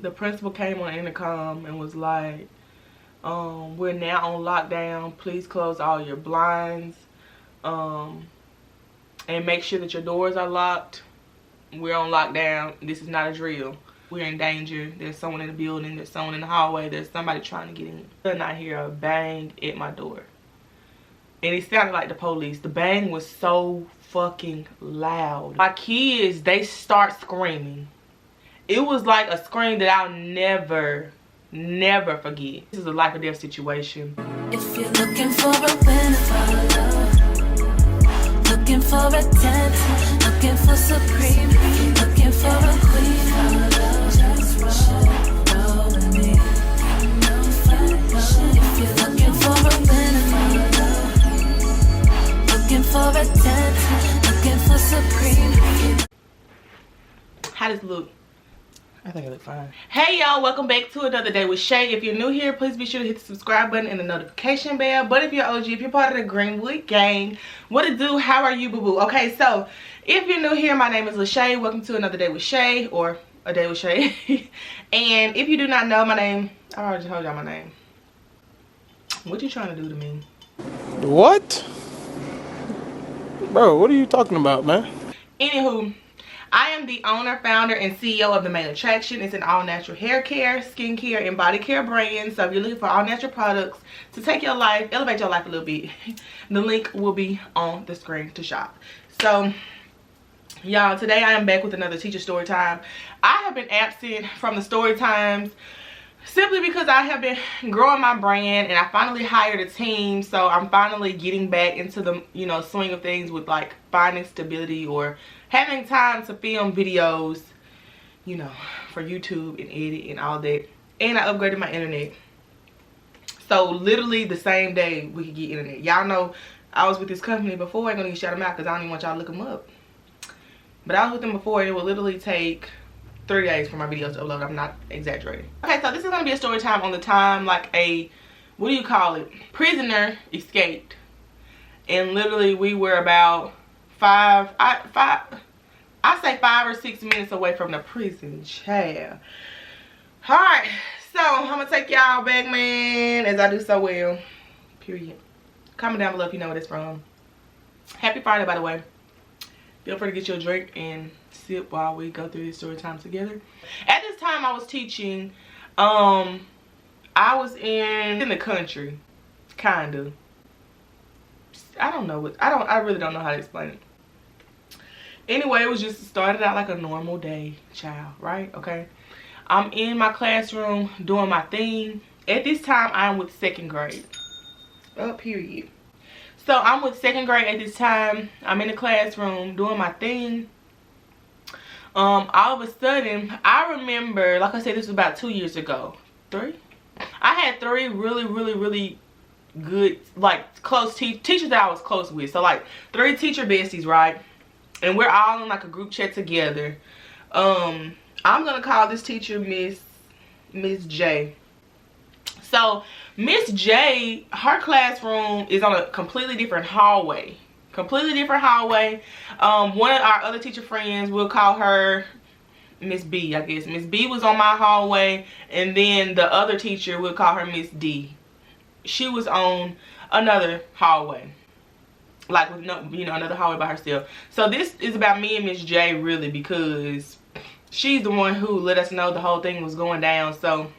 the principal came on intercom and was like, we're now on lockdown. Please close all your blinds. And make sure that your doors are locked. We're on lockdown. This is not a drill. We're in danger. There's someone in the building. There's someone in the hallway. There's somebody trying to get in. And I hear a bang at my door. And it sounded like the police. The bang was so fucking loud. My kids, they start screaming. It was like a scream that I'll never forget. This is a life or death situation. If you're looking for a winner, looking for attention, looking for supreme, looking for a queen, just roll with me. If you're looking for a winner, looking for attention, looking for supreme. How does it look? I think it looks fine. Hey y'all, welcome back to another day with Shay. If you're new here, please be sure to hit the subscribe button and the notification bell. But if you're OG, if you're part of the Greenwood gang, what it do? How are you, boo-boo? Okay, so if you're new here, my name is Shay. Welcome to another day with Shay, or a day with Shay. And if you do not know my name, I already told y'all my name. What you trying to do to me? What? Bro, what are you talking about, man? Anywho, I am the owner, founder, and CEO of The Main Attraction. It's an all-natural hair care, skincare, and body care brand. So if you're looking for all-natural products to take your life, elevate your life a little bit, the link will be on the screen to shop. So, y'all, today I am back with another teacher story time. I have been absent from the story times simply because I have been growing my brand and I finally hired a team. So I'm finally getting back into the, swing of things with like finding stability or having time to film videos, for YouTube and edit and all that. And I upgraded my internet. So literally the same day we could get internet. Y'all know I was with this company before. I ain't gonna even shout them out because I don't even want y'all to look them up. But I was with them before and it would literally take 3 days for my videos to upload. I'm not exaggerating. Okay, so this is gonna be a story time on the time like a, what do you call it? Prisoner escaped. And literally we were about I say 5 or 6 minutes away from the prison, child. Alright, so I'm gonna take y'all back, man, as I do so well. Period. Comment down below if you know where it's from. Happy Friday, by the way. Feel free to get you a drink and sip while we go through this story time together. At this time I was teaching, I was in the country, kinda. I really don't know how to explain it. Anyway, it was just started out like a normal day, child, right? Okay. I'm in my classroom doing my thing. At this time, I'm with 2nd grade. Period. So I'm with 2nd grade at this time. I'm in the classroom doing my thing. All of a sudden, I remember, like I said, this was about 2 years ago. 3? I had 3 really good, like, close teachers that I was close with. So like 3 teacher besties, right? And we're all in like a group chat together. I'm gonna call this teacher Miss J. So Miss J, her classroom is on a completely different hallway. Completely different hallway. One of our other teacher friends, we'll call her Miss B, I guess. Miss B was on my hallway, and then the other teacher, we'll call her Miss D. She was on another hallway. Like with no, another hallway by herself. So this is about me and Miss J really, because she's the one who let us know the whole thing was going down. So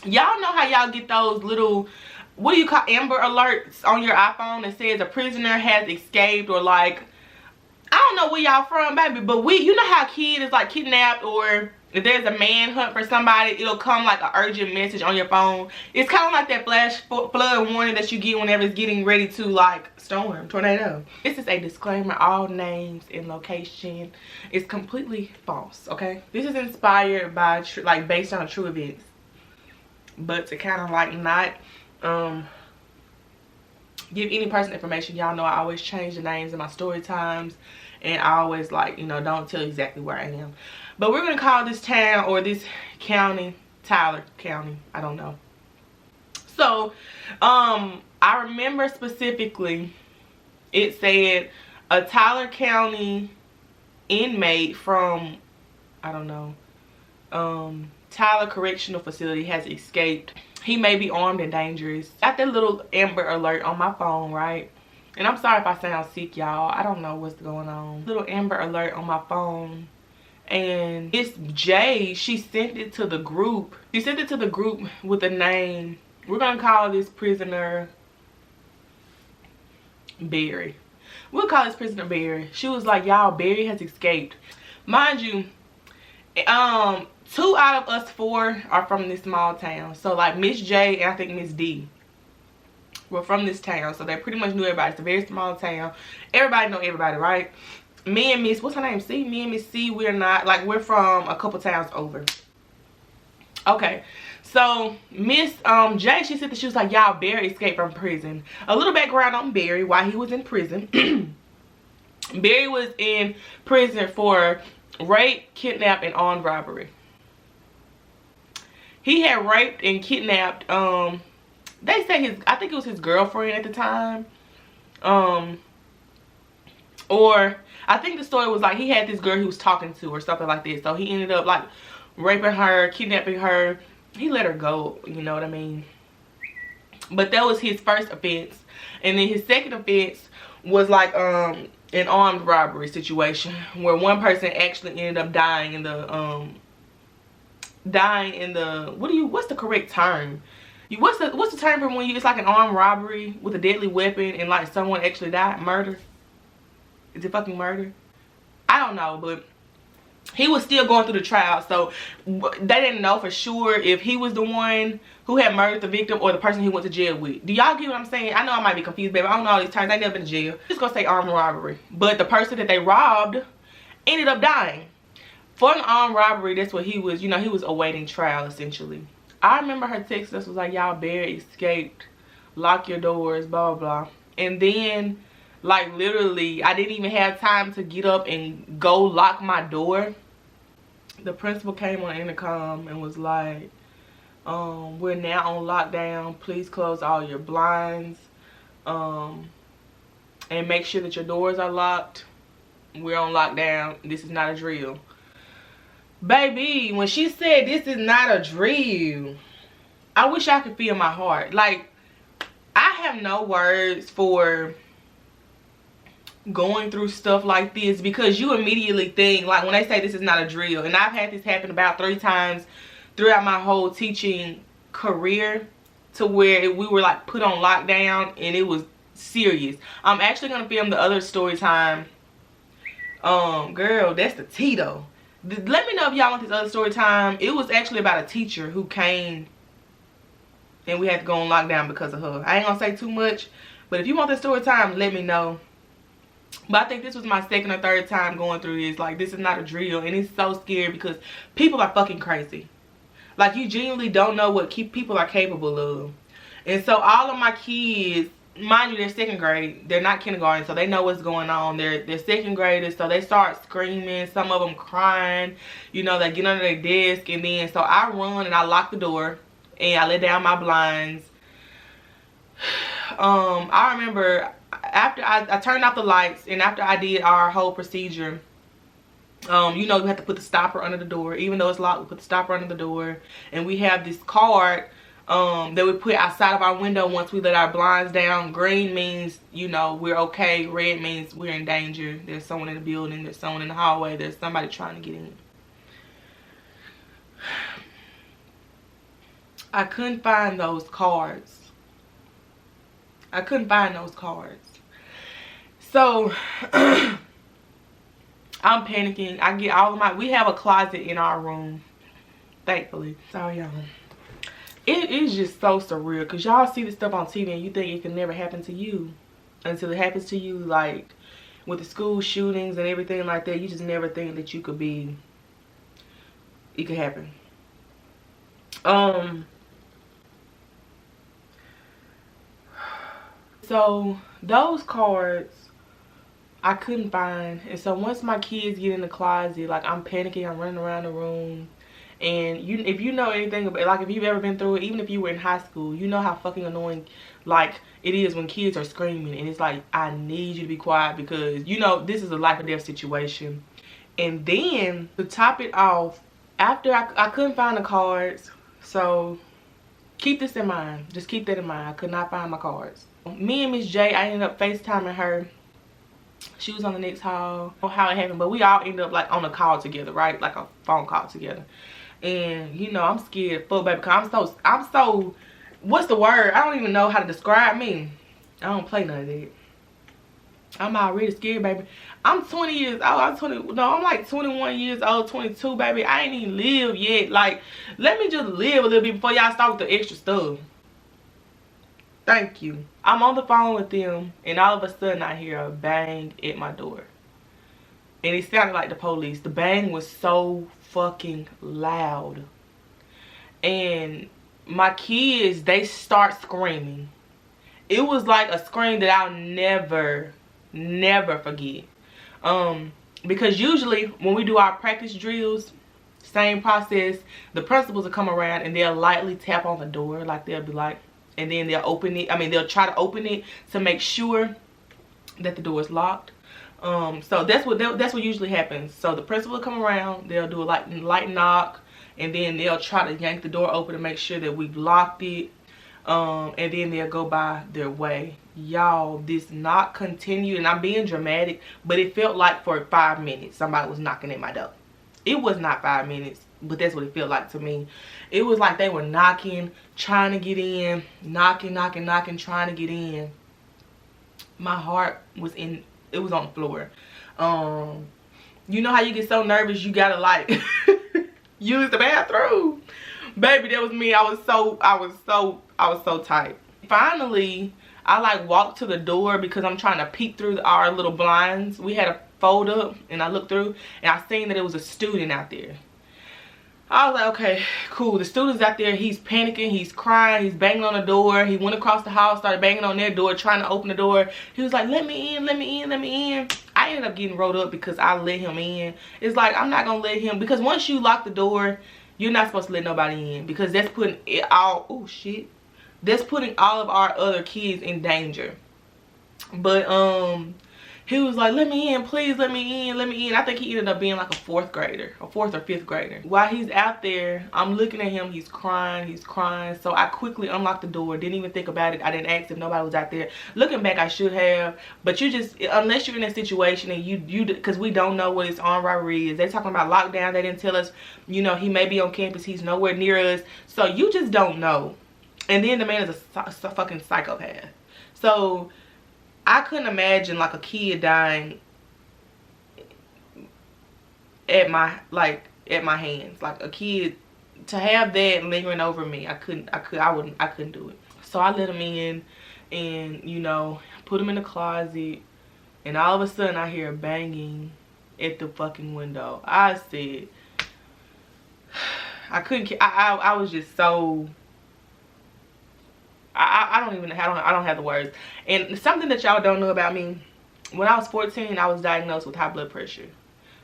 y'all know how y'all get those little, what do you call, Amber Alerts on your iPhone that says a prisoner has escaped, or like, I don't know where y'all from, baby, but you know how kids is like kidnapped, or if there's a manhunt for somebody, it'll come like an urgent message on your phone. It's kind of like that flash flood warning that you get whenever it's getting ready to like storm, tornado. This is a disclaimer. All names and location is completely false, okay? This is inspired by, like, based on true events. But to kind of like not give any person information, y'all know I always change the names in my story times. And I always like, don't tell exactly where I am. But we're going to call this town or this county Tyler County. I don't know. So, I remember specifically it said a Tyler County inmate from, I don't know, Tyler Correctional Facility has escaped. He may be armed and dangerous. Got that little Amber Alert on my phone, right? And I'm sorry if I sound sick, y'all. I don't know what's going on. Little Amber Alert on my phone. And it's Jay. She sent it to the group. She sent it to the group with a name. We're going to call this prisoner Barry. We'll call this prisoner Barry. She was like, y'all, Barry has escaped. Mind you, 2 out of us 4 are from this small town. So like Miss J and I think Miss D were from this town. So they pretty much knew everybody. It's a very small town. Everybody know everybody, right? Me and Miss, what's her name? C? Me and Miss C, we're not, like, we're from a couple towns over. Okay. So Miss J, she said that she was like, y'all, Barry escaped from prison. A little background on Barry, why he was in prison. Barry was in prison for rape, kidnap, and armed robbery. He had raped and kidnapped, they say I think it was his girlfriend at the time. Or I think the story was like he had this girl he was talking to or something like that. So he ended up like raping her, kidnapping her. He let her go, you know what I mean? But that was his first offense. And then his second offense was like an armed robbery situation where one person actually ended up dying in the what's the correct term? What's the term for when it's like an armed robbery with a deadly weapon and like someone actually died? Murder? Is it fucking murder? I don't know, but he was still going through the trial, so they didn't know for sure if he was the one who had murdered the victim or the person he went to jail with. Do y'all get what I'm saying? I know I might be confused, baby. I don't know all these terms. I ain't never been to jail. I'm just gonna say armed robbery. But the person that they robbed ended up dying. For an armed robbery, that's what he was, you know, he was awaiting trial essentially. I remember her text us was like, y'all, Barry escaped. Lock your doors, blah, blah. And then, like, literally, I didn't even have time to get up and go lock my door. The principal came on the intercom and was like, we're now on lockdown. Please close all your blinds. And make sure that your doors are locked. We're on lockdown. This is not a drill. Baby, when she said this is not a drill, I wish I could feel my heart. Like, I have no words for going through stuff like this because you immediately think, like, when they say this is not a drill, and I've had this happen about 3 times throughout my whole teaching career, to where we were like put on lockdown and it was serious. I'm actually gonna film the other story time. Girl, that's the tea though. Let me know if y'all want this other story time. It was actually about a teacher who came and we had to go on lockdown because of her. I ain't gonna say too much, but if you want this story time, let me know. But I think this was my 2nd or 3rd time going through this. Like, this is not a drill, and it's so scary because people are fucking crazy. Like, you genuinely don't know what people are capable of. And so all of my kids, mind you, they're 2nd grade. They're not kindergarten, so they know what's going on. They're 2nd graders, so they start screaming. Some of them crying. You know, they get under their desk. And then, so I run and I lock the door. And I let down my blinds. I remember after I turned off the lights. And after I did our whole procedure. You know, we have to put the stopper under the door. Even though it's locked, we put the stopper under the door. And we have this card that we put outside of our window once we let our blinds down. Green means, you know, we're okay. Red means we're in danger. There's someone in the building. There's someone in the hallway. There's somebody trying to get in. I couldn't find those cards. I couldn't find those cards. So, I'm panicking. I get all of my... We have a closet in our room. Thankfully. Sorry, y'all. It is just so surreal. Because y'all see this stuff on TV and you think it can never happen to you. Until it happens to you, like, with the school shootings and everything like that. You just never think that you could be... It could happen. So those cards I couldn't find. And so once my kids get in the closet, like, I'm panicking, I'm running around the room. And if you know anything about, like, if you've ever been through it, even if you were in high school, you know how fucking annoying, like, it is when kids are screaming. And it's like, I need you to be quiet because, you know, this is a life or death situation. And then to top it off, After I couldn't find the cards, so keep this in mind. Just keep that in mind. I could not find my cards. Me and Miss J, I ended up FaceTiming her. She was on the next hall. I don't know how it happened, but we all ended up like on a call together, right? Like a phone call together. And you know, I'm scared full, baby, because I'm so, what's the word? I don't even know how to describe me. I don't play none of that. I'm already scared, baby. I'm 20 years old. I'm like 21 years old, 22, baby. I ain't even live yet. Like, let me just live a little bit before y'all start with the extra stuff. Thank you. I'm on the phone with them, and all of a sudden I hear a bang at my door. And it sounded like the police. The bang was so fucking loud. And my kids, they start screaming. It was like a scream that I'll never forget. Because usually when we do our practice drills, same process, the principals will come around and they'll lightly tap on the door, like they'll be like, and then they'll open it. I mean, they'll try to open it to make sure that the door is locked. So that's what usually happens. So the principal will come around, they'll do a light knock, and then they'll try to yank the door open to make sure that we've locked it. And then they'll go by their way. Y'all, this knock continued, and I'm being dramatic, but it felt like for 5 minutes somebody was knocking at my door. It was not 5 minutes, but that's what it felt like to me. It was like they were knocking, trying to get in, knocking, trying to get in. My heart was on the floor. You know how you get so nervous you gotta like use the bathroom? Baby, that was me. I was so tight. Finally, I like walked to the door because I'm trying to peek through our little blinds. We had a fold up, and I looked through and I seen that it was a student out there. I was like, okay, cool. The student's out there. He's panicking. He's crying. He's banging on the door. He went across the hall, started banging on their door, trying to open the door. He was like, let me in, let me in, let me in. I ended up getting rolled up because I let him in. It's like, I'm not going to let him, because once you lock the door, you're not supposed to let nobody in, because that's putting it all, oh shit. That's putting all of our other kids in danger. But, he was like, let me in, please, let me in, let me in. I think he ended up being like a 4th grader, a 4th or 5th grader. While he's out there, I'm looking at him, he's crying. So I quickly unlocked the door, didn't even think about it. I didn't ask if nobody was out there. Looking back, I should have, but you just, unless you're in a situation and you because we don't know what his armed robbery is. They're talking about lockdown, they didn't tell us, you know, he may be on campus, he's nowhere near us. So you just don't know. And then the man is a fucking psychopath. So I couldn't imagine like a kid dying at my hands. Like a kid, to have that lingering over me, I couldn't do it. So I let him in, and you know, put him in the closet, and all of a sudden I hear a banging at the fucking window. I said, I was just so, I don't have the words. And something that y'all don't know about me, when I was 14, I was diagnosed with high blood pressure.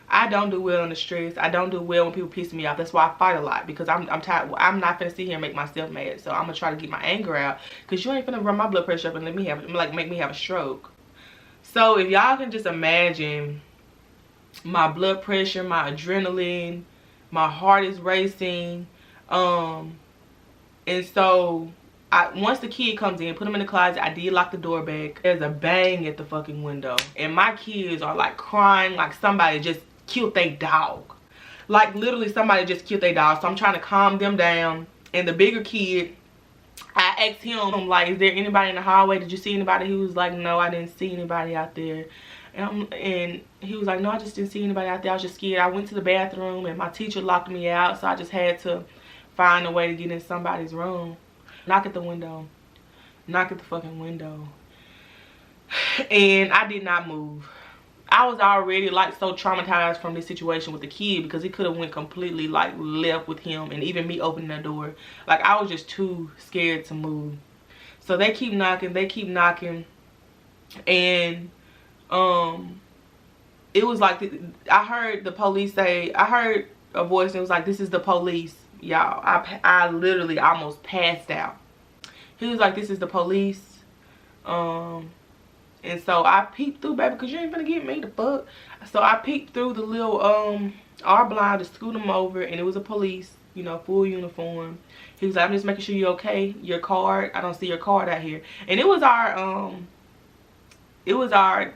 I don't do well under stress. I don't do well when people piss me off. That's why I fight a lot, because I'm tired. I'm not finna sit here and make myself mad. So I'm gonna try to get my anger out, because you ain't finna run my blood pressure up and make me have a stroke. So if y'all can just imagine my blood pressure, my adrenaline, my heart is racing, and so once the kid comes in, put him in the closet, I did lock the door back. There's a bang at the fucking window, and my kids are like crying like somebody just killed their dog. Like literally somebody just killed their dog. So I'm trying to calm them down. And the bigger kid, I asked him, like, is there anybody in the hallway? Did you see anybody? He was like, no, I didn't see anybody out there. And he was like, no, I just didn't see anybody out there. I was just scared. I went to the bathroom and my teacher locked me out, so I just had to find a way to get in somebody's room. Knock at the window. Knock at the fucking window. And I did not move. I was already like so traumatized from this situation with the kid, because he could have went completely like left with him, and even me opening the door. Like I was just too scared to move. So they keep knocking, and it was like, I heard the police say, I heard a voice and it was like, this is the police. Y'all, I literally almost passed out. He was like, this is the police. And so I peeped through, baby, because you ain't finna get me the fuck. So I peeped through the little our blind to scoot him over, and it was a police, you know, full uniform. He was like, I'm just making sure you're okay. Your card, I don't see your card out here. And it was our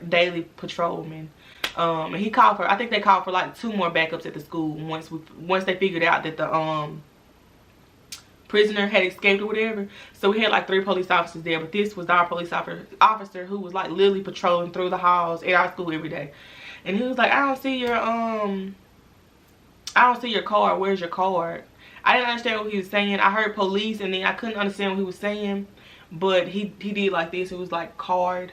daily patrolman. And he called for, I think they called for like 2 more backups at the school once they figured out that the prisoner had escaped or whatever. So we had like 3 police officers there, but this was our police officer who was like literally patrolling through the halls at our school every day. And he was like, I don't see your card. Where's your card? I didn't understand what he was saying. I heard police, and then I couldn't understand what he was saying. But he did like this. It was like card.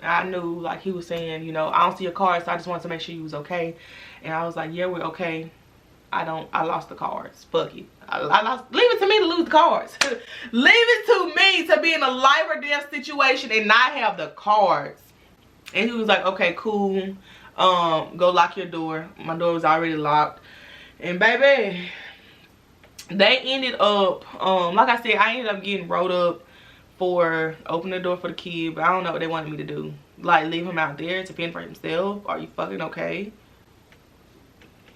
I knew like he was saying, you know, I don't see your card, so I just wanted to make sure you was okay. And I was like, yeah, we're okay. I lost the cards. Fuck it. Leave it to me to lose the cards. Leave it to me to be in a life or death situation and not have the cards. And he was like, okay, cool. Go lock your door. My door was already locked. And baby, they ended up, like I said, I ended up getting wrote up for opening the door for the kid, but I don't know what they wanted me to do. Like, leave him out there to fend for himself? Are you fucking okay?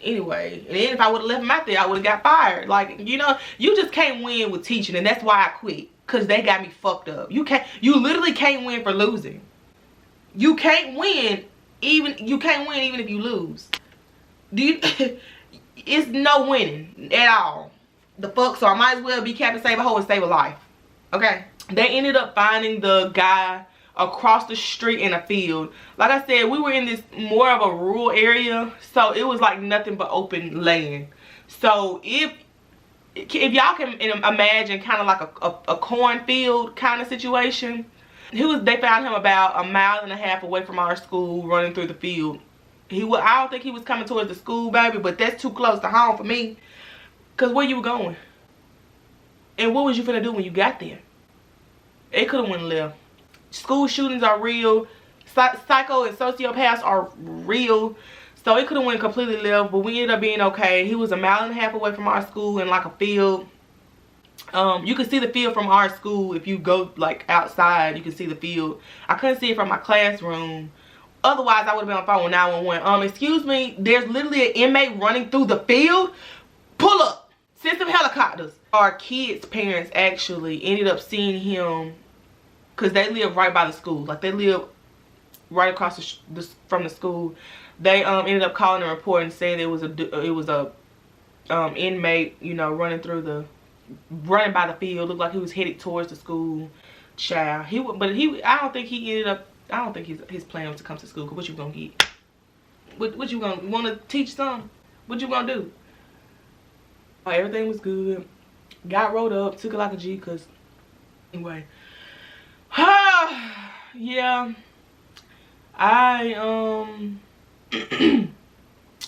Anyway, and then if I would have left him out there, I would have got fired. Like, you know, you just can't win with teaching, and that's why I quit. Because they got me fucked up. You literally can't win for losing. You can't win even if you lose. It's no winning at all. The fuck, so I might as well be Captain Save a Hoe and save a life. Okay? They ended up finding the guy across the street in a field. Like I said, we were in this more of a rural area, so it was like nothing but open land. So if y'all can imagine kind of like a cornfield kind of situation, they found him about 1.5 miles away from our school, running through the field. I don't think he was coming towards the school, baby, but that's too close to home for me. Cause where you were going? And what was you finna do when you got there? It could have went left. School shootings are real. Psycho and sociopaths are real. So it could have went completely left, but we ended up being okay. He was 1.5 miles away from our school in like a field. You can see the field from our school. If you go like outside, you can see the field. I couldn't see it from my classroom. Otherwise, I would have been on the phone with 911. Excuse me, there's literally an inmate running through the field. Pull up. Send some helicopters. Our kids' parents actually ended up seeing him because they live right by the school. Like, they live right across from the school. They ended up calling and reporting, saying it was a inmate, you know, running by the field. Looked like he was headed towards the school. Child, I don't think his plan was to come to school. Cause what you gonna get? What you gonna want to teach some? What you gonna do? Everything was good. Got rolled up. Took it like a G. Cause anyway, yeah.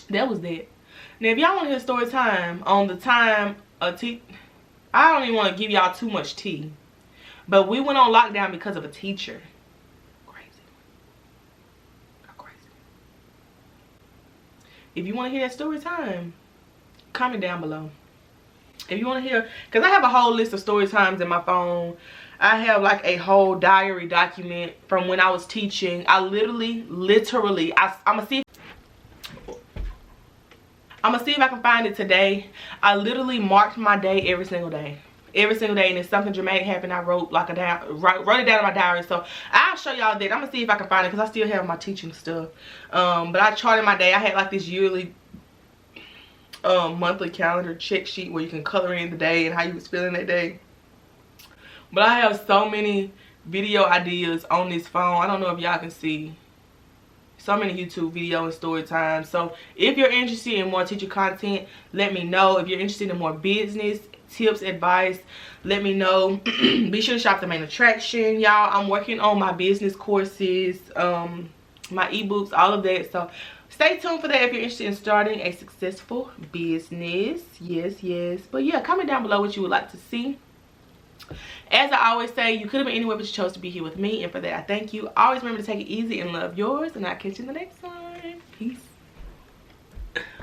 That was that. Now, if y'all want to hear story time on the time of tea, I don't even want to give y'all too much tea, but we went on lockdown because of a teacher. If you want to hear that story time, comment down below. If you want to hear, because I have a whole list of story times in my phone. I have like a whole diary document from when I was teaching. I literally, I'm gonna see if I can find it today. I literally marked my day every single day. And if something dramatic happened, I wrote wrote it down in my diary. So I'll show y'all that. I'm gonna see if I can find it because I still have my teaching stuff. But I charted my day. I had like this yearly monthly calendar check sheet where you can color in the day and how you was feeling that day. But I have so many video ideas on this phone. I don't know if y'all can see. So many YouTube video and story time. So if you're interested in more teacher content, let me know. If you're interested in more business tips, advice, let me know. Be sure to shop the main attraction, y'all. I'm working on my business courses, my ebooks, all of that. So stay tuned for that if you're interested in starting a successful business. Yes. But yeah, comment down below what you would like to see. As I always say, you could have been anywhere, but you chose to be here with me, and for that I thank you. Always remember to take it easy and love yours, and I'll catch you in the next one. Peace.